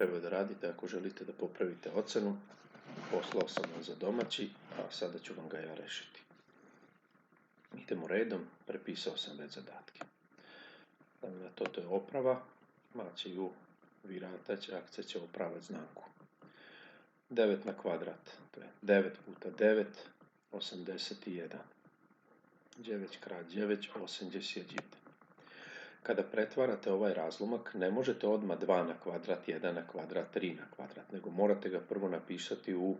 treba da radite ako želite da popravite ocenu. Poslao sam vam za domaći, a sada ću vam ga ja rešiti. Idemo redom, prepisao sam već zadatke. Toto je oprava, maće ju viratač, akcija će opravati znamku. 9 na kvadrat, to je 9 puta 9, 81. 9 krat 9, 81. Kada pretvarate ovaj razlomak, ne možete odmah 2 na kvadrat, 1 na kvadrat, 3 na kvadrat, nego morate ga prvo napisati u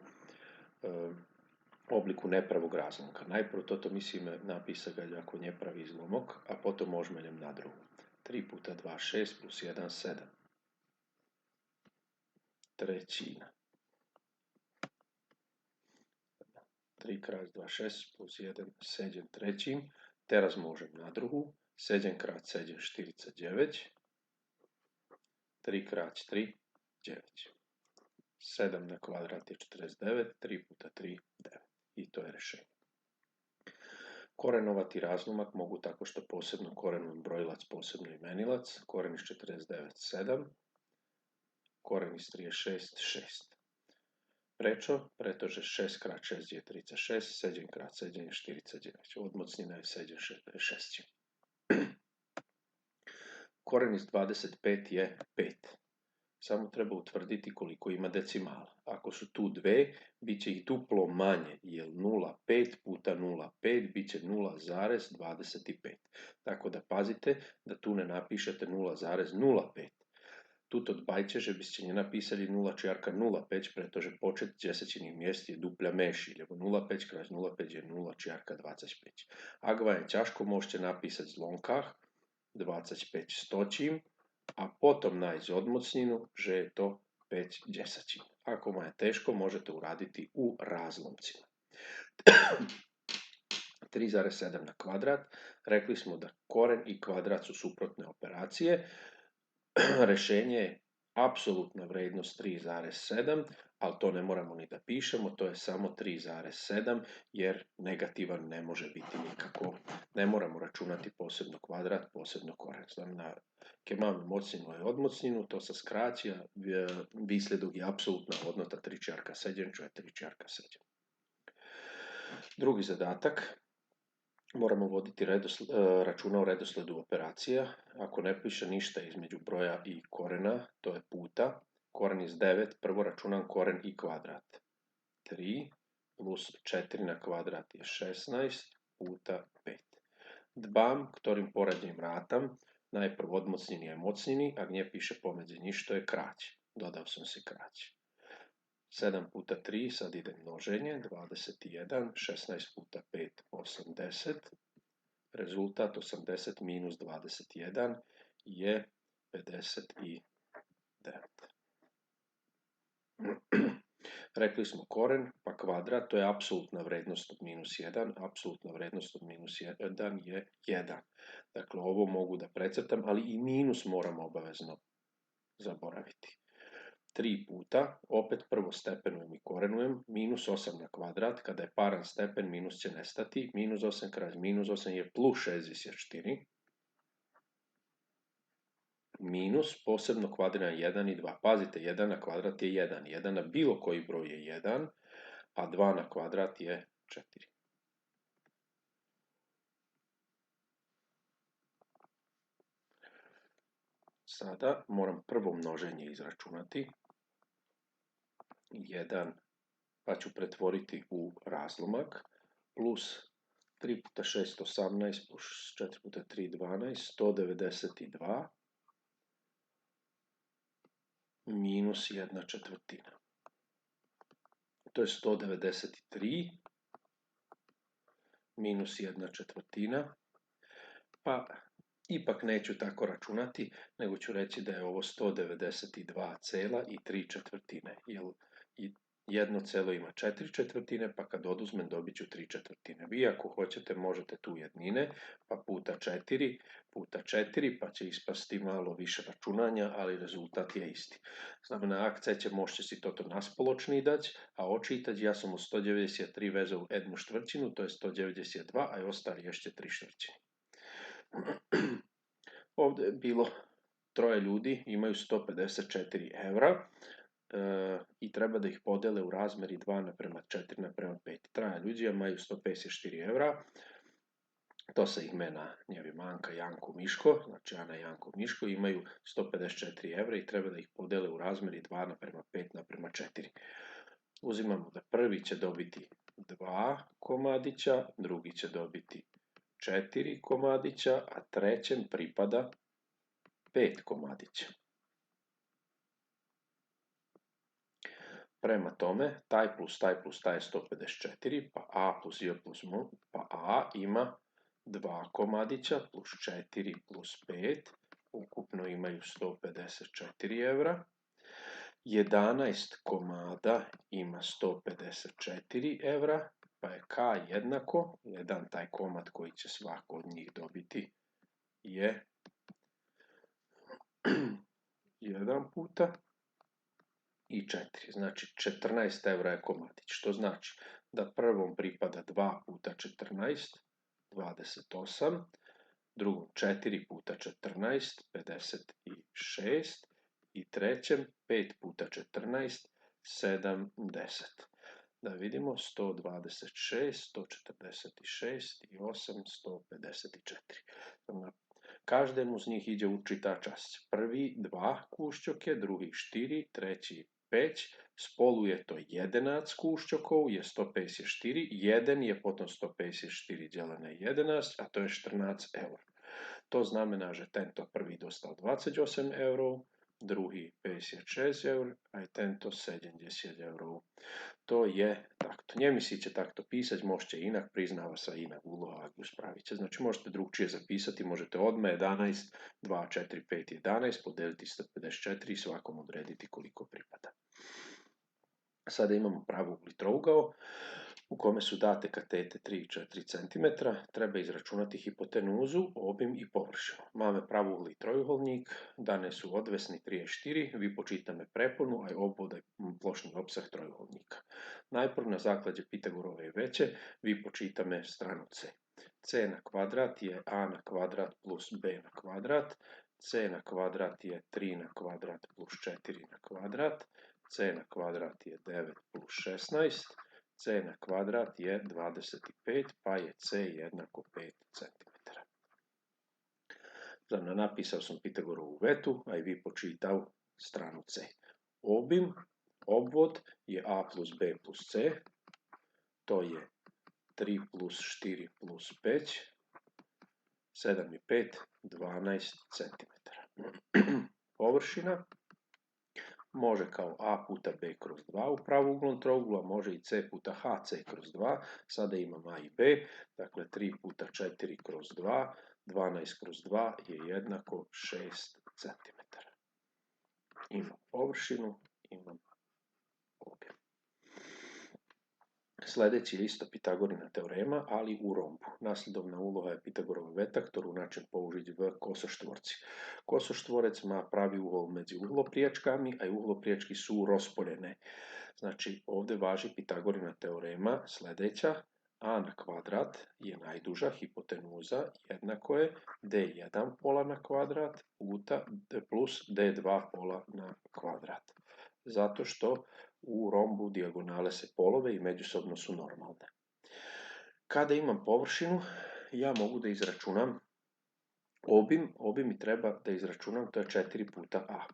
obliku nepravog razlomka. Najprvo toto mislim napisa ga ako nje pravi izlomok, a potom ožmeljem na drugu. 3 puta 2, 6 plus 1, 7. Trećina. 3 krat 2, 6 plus 1, 7 trećin. Te razmožem na drugu. 7 krat 7, 49. 3 krat 3, 9. 7 na kvadrat je 49, 3 puta 3, 9. I to je rješenje. Korenovati razlomak mogu tako što posebno korenujem brojilac, posebno imenilac. Koren iz 49, 7. Koren iz 36, 6. Prečo, pretože 6 krat 6 je 36, 7 krat 7 je 49. Odmocnina je 6. Koren iz 25 je 5. Samo treba utvrditi koliko ima decimala. Ako su tu dve, bit će ih duplo manje, jer 0,5 puta 0,5 bit će 0,25. Tako da pazite da tu ne napišete 0,05. Tuto dbajte, že byste nenapísali 0,05, pretože počet desetiných miest je dupľa menší, lebo 0,5 krát 0,5 je 0,25. Ak vám je ťažko, môžete napísať v zlomkách 25 stočím a potom nájsť odmocninu, že je to 5 desetín. Ako vám je teško, môžete uraditi u razlomcima. 3,7 na kvadrat. Rekli smo da koren i kvadrat su suprotne operacije. Rešenje je apsolutna vrednost 3,7, ali to ne moramo ni da pišemo, to je samo 3,7 jer negativan ne može biti nikako. Ne moramo računati posebno kvadrat, posebno koren. Znamená, keď máme mocninu i odmocninu, to sa skraći, a výsledok je apsolutna hodnota 3,7, čo je 3,7. Drugi zadatak. Moramo voditi računa o redosledu operacija. Ako ne piše ništa između broja i korena, to je puta. Koren iz 9, prvo računam koren i kvadrat. 3 plus 4 na kvadrat je 16 puta 5. Dbam, ktorim porednim ratam, najprv odmocnini je mocnini, a gdje piše pomedzi ništo je krać. Dodao sam si krać. 7 puta 3, sad ide množenje, 21, 16 puta 5, 80. Rezultat 80 minus 21 je 59. Rekli smo koren pa kvadrat, to je apsolutna vrednost od minus 1, apsolutna vrednost od minus 1 je 1. Dakle, ovo mogu da precrtam, ali i minus moramo obavezno zaboraviti. 3 puta, opet prvo stepenujem i korenujem, minus 8 na kvadrat, kada je paran stepen, minus će nestati, minus 8 krat minus 8 je plus 64, minus, posebno kvadriran 1 i 2. Pazite, 1 na kvadrat je 1, 1 na bilo koji broj je 1, a 2 na kvadrat je 4. Sada moram prvo množenje izračunati. 1, pa ću pretvoriti u razlomak, plus 3 puta 6, 18, plus 4 puta 3, 12, 192, minus 1/4. To je 193, minus 1/4, pa ipak neću tako računati, nego ću reći da je ovo 192,3, jer jedno celo ima 4/4, pa kad oduzmem dobit ću 3/4. Vi ako hoćete možete tu jednine, pa puta 4, puta 4, pa će ispasti malo više računanja, ali rezultat je isti. Znamená, ak chcete, môžete si toto naspoločný dať a očítať. Ja som od 193 vezol 1/4, to je 192, a ostali ešte 3/4. Ovdje je bilo troje ljudi imaju 154 evra i treba da ih podele u razmeri 2:4:5. Traja ljudi imaju 154 evra, to se imena njevima Anka, Janko, Miško, znači Ana, Janko, Miško imaju 154 evra i treba da ih podele u razmeri 2:5:4. Uzimamo da prvi će dobiti 2 komadića, drugi će dobiti 4 komadića, a trećem pripada 5 komadića. Prema tome, taj plus taj je 154, pa a plus j plus m, pa a ima 2 komadića plus 4 plus 5, ukupno imaju 154 evra. 11 komada ima 154 evra, pa je k jednako, jedan taj komad koji će svako od njih dobiti je 1 puta i 4, znači 14 evra je komadić, što znači da prvom pripada 2 puta 14, 28, drugom 4 puta 14, 56 i trećem 5 puta 14, 70. Da vidimo 126, 146 i 8, 154. Každemu z njih idzie učitačas. Prvi 2 kúšťoke, druhý 4, treći 5, spolu je to 11 kúšťokov, je 154, 1 je potom 154 delené 11, a to je 14 eur. To znamená, že tento prvý dostal 28 eurov, druhý 56 eur, aj tento 70 eurov. To je takto. Nemusíte takto písať, môžete inak, priznáva sa inak úloha, ak ju spravíte. Znači možete drugčije zapisati, možete odmah 11, 2, 4, 5, 11, podeliti 154 i svakom odrediti koliko pripada. Sada imamo pravouglý trougao u kome su date katete 3 i 4 cm, treba izračunati hipotenuzu, obim i površinu. Máme pravouglý trojuholník, dane su odvesni 3 i 4, vypočítame preponu a obvod aj plošný obsah trojuholníka. Najprv na základe Pitagorove veće vypočítame stranu c. C na kvadrat je a na kvadrat plus b na kvadrat, c na kvadrat je 3 na kvadrat plus 4 na kvadrat, c na kvadrat je 9 plus 16, c na kvadrat je 25, pa je c jednako 5 cm. Znači, napisao sam Pitagorovu vetu, a i vi počitao stranu c. Obim, obvod je a plus b plus c, to je 3 plus 4 plus 5, 7 i 5, 12 cm. Površina može kao a puta b kroz 2 u pravouglom trouglu, a može i c puta hc kroz 2. Sada imam a i b, dakle 3 puta 4 kroz 2, 12 kroz 2 je jednako 6 cm. Imam površinu, imam objem. Sljedeći je isto Pitagorina teorema, ali u rombu. Nasledovna uloha je Pitagorova veta, ktorú načem použiť v kosoštvorci. Kosoštvorec má pravý uhol medzi uhlopriječkami, a i uhlopriječky sú rozpoljené. Znači, ovdje važi Pitagorina teorema sljedeća. A na kvadrat je najduža hipotenuza, jednako je d1 pola na kvadrat puta plus d2 pola na kvadrat. Zato što u rombu dijagonale se polove i međusobno su normalne. Kada imam površinu, ja mogu da izračunam obim mi treba da izračunam, to je 4 puta a.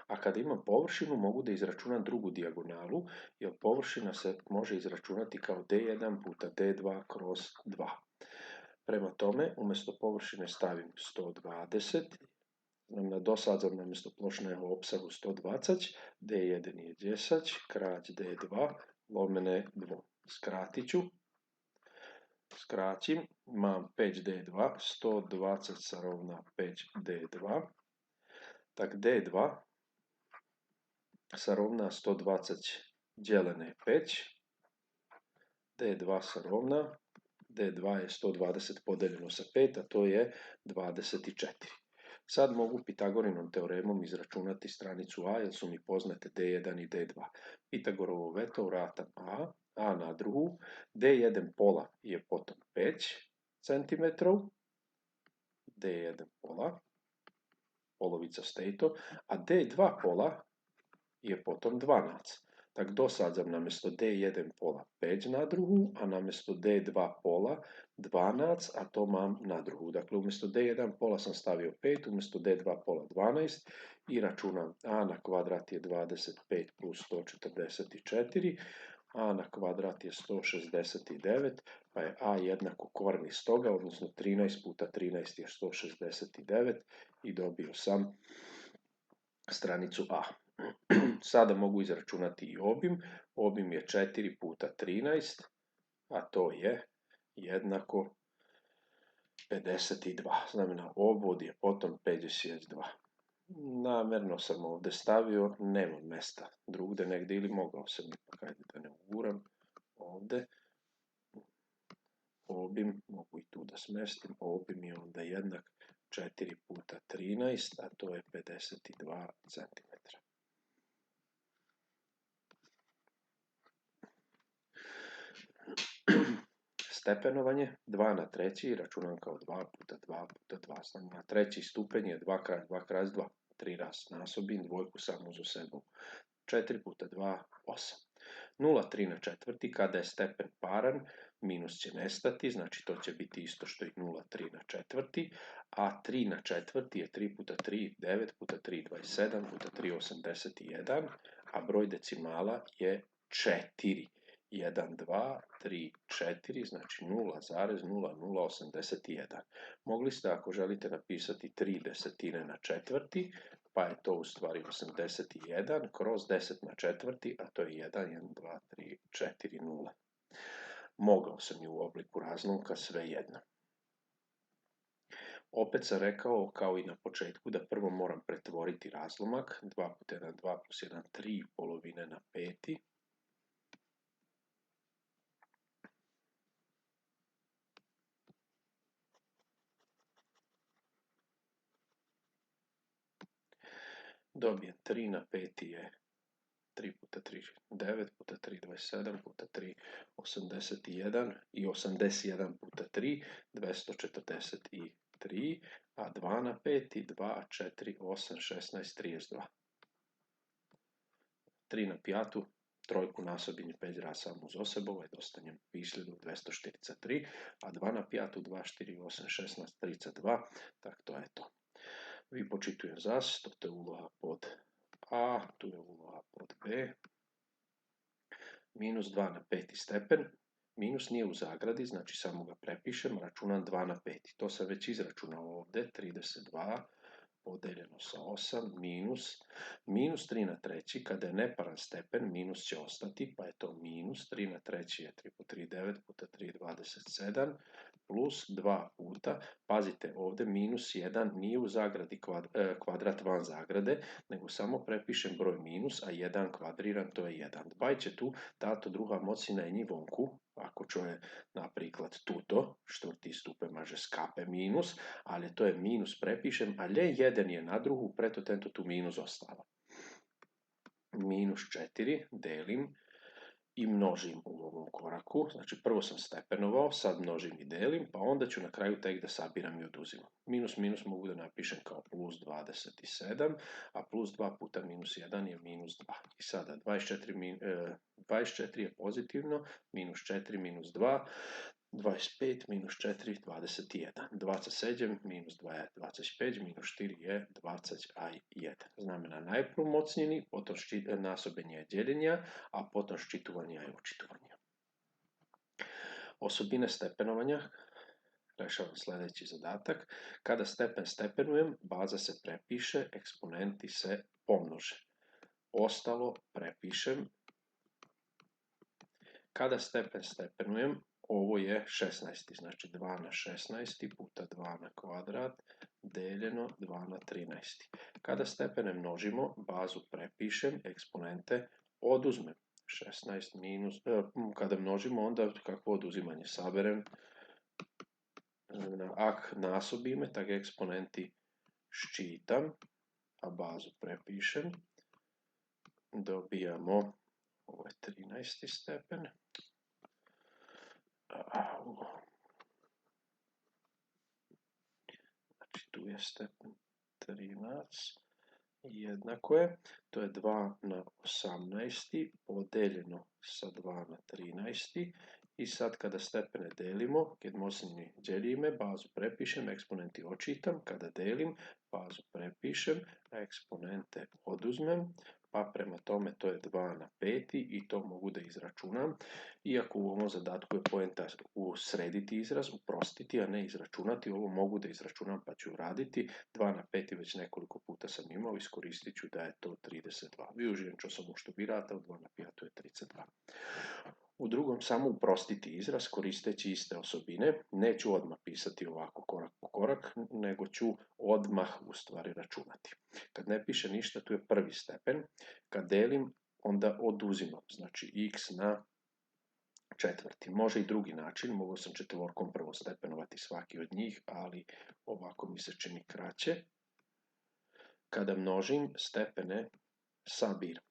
A kada imam površinu, mogu da izračunam drugu dijagonalu, jer površina se može izračunati kao d1 puta d2 kroz 2. Prema tome, umjesto površine stavim 120, dosadzam namjesto plošného obsahu 120, d1 je 10, krać d2, lomene 2. Skratit ću. Skraćim, mám 5d2, 120 sa rovná 5d2, tak d2 sa rovná 120 delené 5, d2 sa rovná, d2 je 120 podeljeno sa 5, a to je 24. Sad mogu Pitagorinom teoremom izračunati stranicu a, jer su mi poznate d1 i d2. Pitagorovo veto vratam a na drugu, d1 pola je potom 5 cm, d1 pola, polovica steto, a D2 pola je potom 12. Tak dosadzam namjesto D1 pola 5 na drugu, a namjesto D2 pola 12, a to mam na drugu. Dakle, umjesto D1 pola sam stavio 5, umjesto D2 pola 12 i računam a na kvadrat je 25 plus 144, a na kvadrat je 169, pa je a jednako koren iz toga, odnosno 13 puta 13 je 169 i dobio sam stranicu A. Sada mogu izračunati i obim. Obim je 4 puta 13, a to je jednako 52. Znamena obvod je potom 52. Namjerno sam ovdje stavio, nema mjesta drugdje negdje ili mogao sam ipak, ajde da ne uguram ovdje. Obim, mogu i tu da smestim, obim je onda jednak 4 puta 13, a to je 52 cm. Stepenovanje 2 na treći računam kao 2 puta 2 puta 2. Znam, na treći stupenj je 2 kraj 2 kraj 2. 3 raz nasobim, dvojku samo za sebu. 4 puta 2, 8. 0,3 na četvrti, kada je stepen paran, minus će nestati, znači to će biti isto što i 0,3 na četvrti, a 3 na četvrti je 3 puta 3, 9 puta 3, 27 puta 3, 81, a broj decimala je 4. 1, 2, 3, 4, znači 0,0081. Mogli ste, ako želite, napisati 3 desetine na četvrti, pa je to u stvari 81 kroz 10 na četvrti, a to je 1, 1, 2, 3, 4, 0. Mogao sam i u obliku razlomka, sve jedno. Opet sam rekao, kao i na početku, da prvo moram pretvoriti razlomak. 2 puta 1, 2 plus 1, 3 polovine na peti. Dobijem 3 na 5 je 3 puta 3, 9 puta 3, 27 puta 3, 81 i 81 puta 3, 243, a 2 na 5, 2, 4, 8, 16, 32. 3 na 5, trojku nasobim 5 raz samo uz osobu, ovaj dostanjem višljedu 243, a 2 na 5, 2, 4, 8, 16, 32, tak to je to. Vi počitujem zas, to je uloga pod A, tu je uloga pod B. Minus 2 na 5 stepen. Minus nije u zagradi, znači samo ga prepišem, računam 2 na 5. To sam već izračunao ovdje, 32 podeljeno sa 8 minus 3 na treći, kada je neparan stepen, minus će ostati, pa je to minus 3 na treći je 3 po 3, 9 puta 3, 27, plus 2 puta, pazite ovdje minus 1 nije u zagradi kvadrat van zagrade, nego samo prepišem broj minus, a 1 kvadriran to je 1. Dbaj će tu, tato druga moci na nji vonku, ako čo je napriklad tuto, štvrti stupe maže skape minus, ali to je minus prepišem, a lje 1 je na drugu, preto tento tu minus ostalo. Minus 4 delim i množim u ovom koraku, znači prvo sam stepenovao, sad množim i delim, pa onda ću na kraju tek da sabiram i oduzimam. Minus minus mogu da napišem kao plus 27, a plus 2 puta minus 1 je minus 2. I sada 24 je pozitivno, minus 4 minus 2, 25 minus 4, 21. 27 minus 2 je 25, minus 4 je 21. Znamena najprv mocnjeni, potom nasobenje je djeljenja, a potom ščitovanja je očitovanja. Osobine stepenovanja. Rešavam sljedeći zadatak. Kada stepen stepenujem, baza se prepiše, eksponenti se pomnože. Ostalo prepišem. Kada stepen stepenujem, ovo je 16, znači 2 na 16 puta 2 na kvadrat, deljeno 2 na 13. Kada stepene množimo, bazu prepišem, eksponente oduzmem. 16 minus, kada množimo, onda kakvo oduzimanje saberem, ak nasobime, tak eksponenti ščitam, a bazu prepišem, dobijamo, ovo je 13. stepen, znači tu je stepen 13 jednako je, to je 2 na 18 podeljeno sa 2 na 13 i sad kada stepene delimo, kad mocnini delíme, bazu prepišem, eksponenti očitam, kada delim, bazu prepišem, a eksponente oduzmem, pa prema tome to je 2 na 5 i to mogu da izračunam, iako u ovom zadatku je poenta srediti izraz, uprostiti, a ne izračunati, ovo mogu da izračunam pa ću uraditi, 2 na 5 već nekoliko puta sam imao, iskoristit ću da je to 32. Využijem, čo som už to vyrátao, 2 na 5 je 32. U drugom samo uprostiti izraz koristeći iste osobine, neću odmah pisati ovako korak po korak, nego ću odmah u stvari računati. Kad ne piše ništa, tu je prvi stepen, kad delim, onda oduzimam, znači x na četvrti. Može i drugi način, mogao sam četvorkom prvostepenovati svaki od njih, ali ovako mi se čini kraće. Kada množim, stepene sabiram.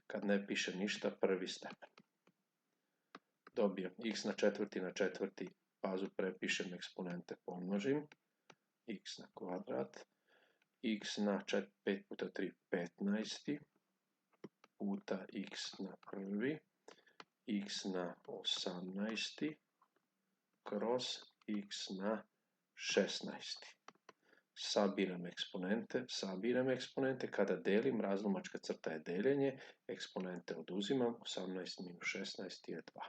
Kad ne piše ništa, prvi stepen. Dobijem x na četvrti, bazu prepišem, eksponente pomnožim, x na kvadrat, x na 5 puta 3, 15, puta x na prvi, x na 18, kroz x na 16. Sabiram eksponente, kada delim, razlomačka crta je deljenje, eksponente oduzimam, 18 minus 16 je 2.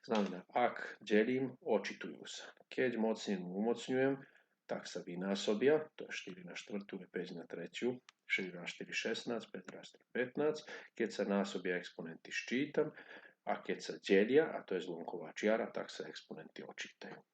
Znamená, ak delim, očitujú sa. Keď mocninu umocňujem, tak sa vynásobia, to je 4 na 4, je 5 na 3, 4 na 4, 16, 5 na 4, 15. Keď sa násobia, exponenti ščítam, a keď sa delia, a to je zlomková čiara, tak sa exponenti očítajú.